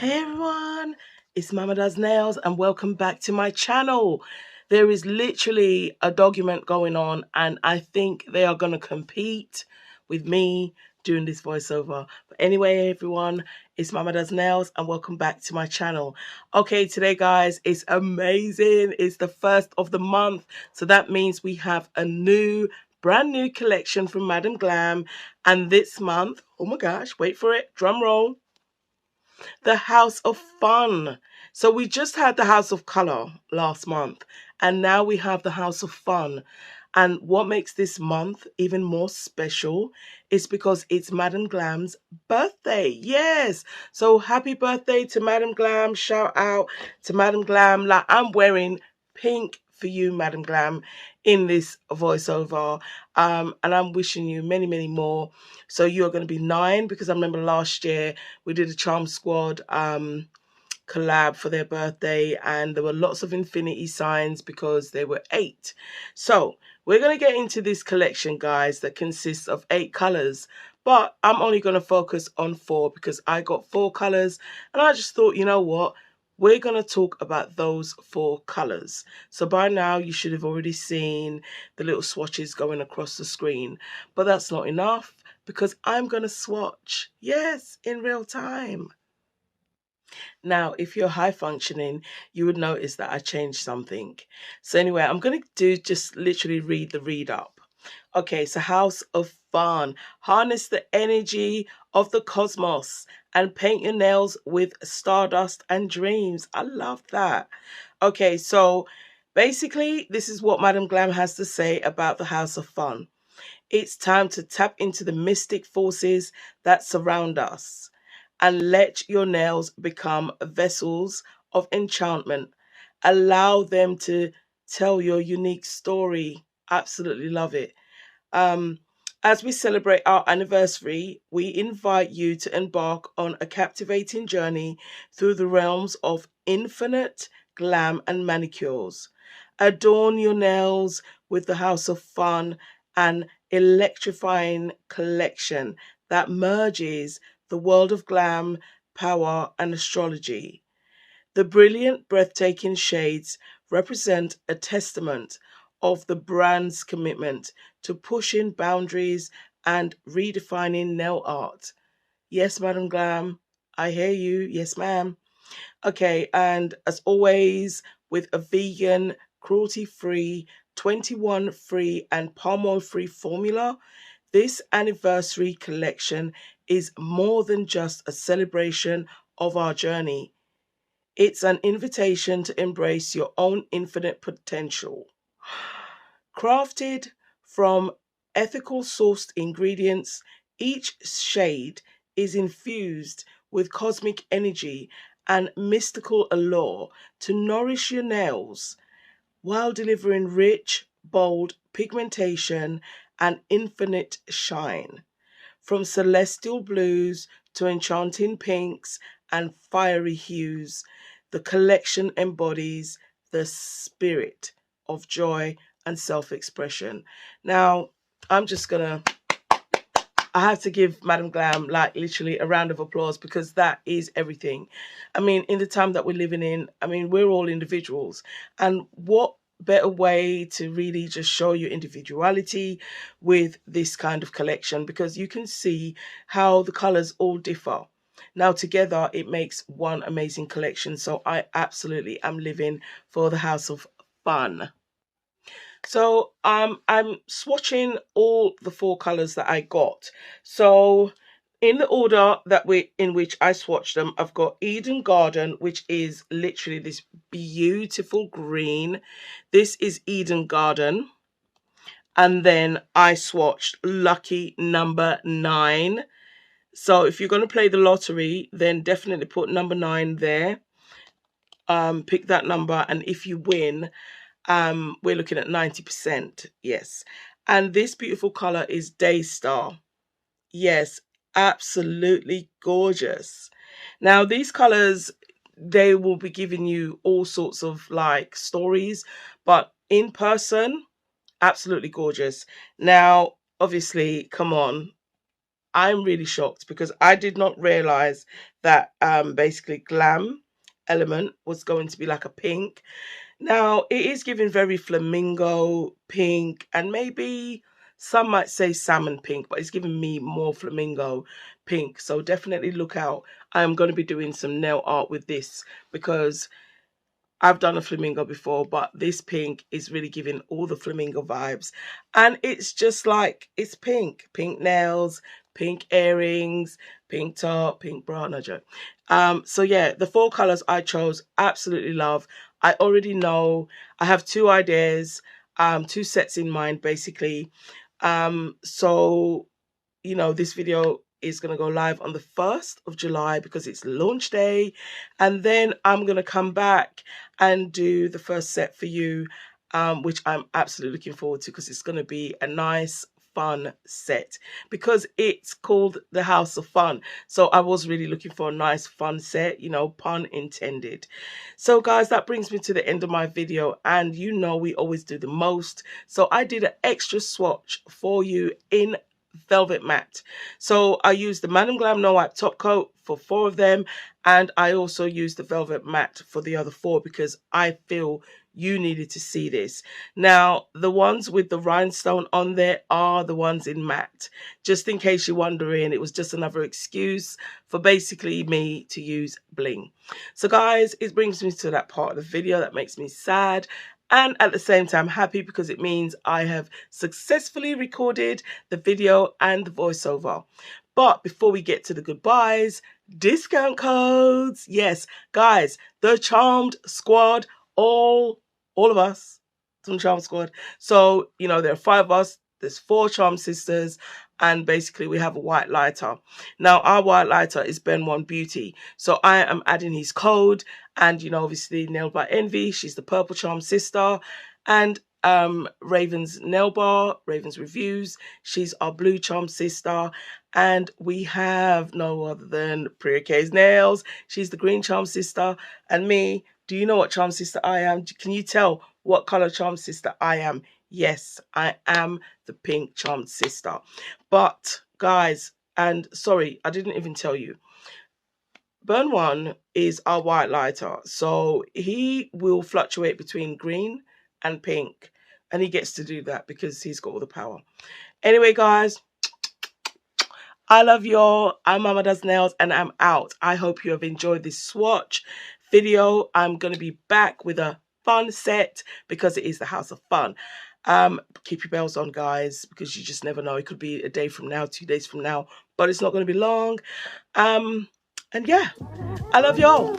Hey everyone, it's Mama Does Nails and welcome back to my channel. There is literally a document going on and I think they are going to compete with me doing this voiceover. But anyway everyone, it's Mama Does Nails and welcome back to my channel. Okay, today guys, it's amazing. It's the first of the month. So that means we have a brand new collection from Madam Glam. And this month, oh my gosh, wait for it, drum roll. The House of Fun. So we just had the House of Color last month, and now we have the House of Fun. And what makes this month even more special is because it's Madam Glam's birthday. Yes. So happy birthday to Madam Glam. Shout out to Madam Glam. Like, I'm wearing pink for you, Madam Glam, in this voiceover. And I'm wishing you many, many more. So you're going to be 9, because I remember last year we did a Charm Squad collab for their birthday, and there were lots of infinity signs because they were 8. So we're going to get into this collection, guys, that consists of 8 colors, but I'm only going to focus on 4 because I got 4 colors, and I just thought, you know what, we're going to talk about those 4 colors. So by now you should have already seen the little swatches going across the screen, but that's not enough because I'm going to swatch, yes, in real time. Now, if you're high functioning, you would notice that I changed something. So anyway, I'm going to just literally read the read up. Okay, so House of Fun. Harness the energy of the cosmos and paint your nails with stardust and dreams. I love that. Okay, so basically, this is what Madam Glam has to say about the House of Fun. It's time to tap into the mystic forces that surround us and let your nails become vessels of enchantment. Allow them to tell your unique story. Absolutely love it. Um, as we celebrate our anniversary, we invite you to embark on a captivating journey through the realms of infinite glam and manicures. Adorn your nails with the House of Fun, an electrifying collection that merges the world of glam, power, and astrology. The brilliant, breathtaking shades represent a testament of the brand's commitment to pushing boundaries and redefining nail art. Yes, Madam Glam, I hear you. Yes, ma'am. Okay, and as always, with a vegan, cruelty-free, 21-free, and palm oil-free formula, this anniversary collection is more than just a celebration of our journey. It's an invitation to embrace your own infinite potential. Crafted from ethical sourced ingredients, each shade is infused with cosmic energy and mystical allure to nourish your nails while delivering rich, bold pigmentation and infinite shine. From celestial blues to enchanting pinks and fiery hues, the collection embodies the spirit of joy and self-expression. Now, I'm just gonna, I have to give Madam Glam like literally a round of applause because that is everything. I mean, in the time that we're living in, I mean, we're all individuals, and what better way to really just show your individuality with this kind of collection, because you can see how the colors all differ. Now together it makes one amazing collection. So I absolutely am living for the House of Fun. So I'm swatching all the 4 colors that I got. So in the order that in which I swatched them, I've got Eden Garden, which is literally this beautiful green. This is Eden Garden. And then I swatched Lucky number 9. So if you're going to play the lottery, then definitely put number 9 there. Pick that number, and if you win, we're looking at 90%. Yes. And this beautiful color is Daystar. Yes, absolutely gorgeous. Now these colors, they will be giving you all sorts of like stories, but in person, absolutely gorgeous. Now obviously, come on, I'm really shocked because I did not realize that basically Glam Element was going to be like a pink. Now, it is giving very flamingo pink, and maybe some might say salmon pink, but it's giving me more flamingo pink. So definitely look out. I'm going to be doing some nail art with this because I've done a flamingo before, but this pink is really giving all the flamingo vibes. And it's just like, it's pink. Pink nails, pink earrings, pink top, pink bra, no joke. So yeah, the 4 colors I chose, absolutely love. I already know, I have 2 ideas, 2 sets in mind, basically. So, you know, this video is going to go live on the 1st of July because it's launch day. And then I'm going to come back and do the first set for you, which I'm absolutely looking forward to because it's going to be a nice, fun set because it's called the House of Fun. So I was really looking for a nice, fun set, you know, pun intended. So guys, that brings me to the end of my video, and you know we always do the most. So I did an extra swatch for you in velvet matte. So I used the Madam Glam No Wipe top coat for 4 of them, and I also used the velvet matte for the other 4 because I feel you needed to see this. Now, the ones with the rhinestone on there are the ones in matte. Just in case you're wondering, it was just another excuse for basically me to use bling. So guys, it brings me to that part of the video that makes me sad, and at the same time happy because it means I have successfully recorded the video and the voiceover. But before we get to the goodbyes, discount codes. Yes, guys, the Charmed Squad, all of us from Charmed Squad. So, you know, there are 5 of us. There's 4 Charmed sisters, and basically we have a white lighter. Now, our white lighter is Ben One Beauty. So I am adding his code, and, you know, obviously Nailed by Envy, she's the purple Charmed sister, and Raven's Nail Bar, Raven's Reviews, she's our blue Charmed sister, and we have no other than Priya K's Nails, she's the green Charmed sister, and me. Do you know what Charmed sister I am? Can you tell what color Charmed sister I am? Yes, I am the pink Charmed sister. But guys, and sorry, I didn't even tell you, Burn One is our white lighter, so he will fluctuate between green and pink, and he gets to do that because he's got all the power. Anyway, guys, I love y'all. I'm Mama Does Nails, and I'm out. I hope you have enjoyed this swatch video. I'm going to be back with a fun set because it is the House of Fun. Keep your bells on, guys, because you just never know. It could be a day from now, 2 days from now, but it's not going to be long. And yeah, I love y'all.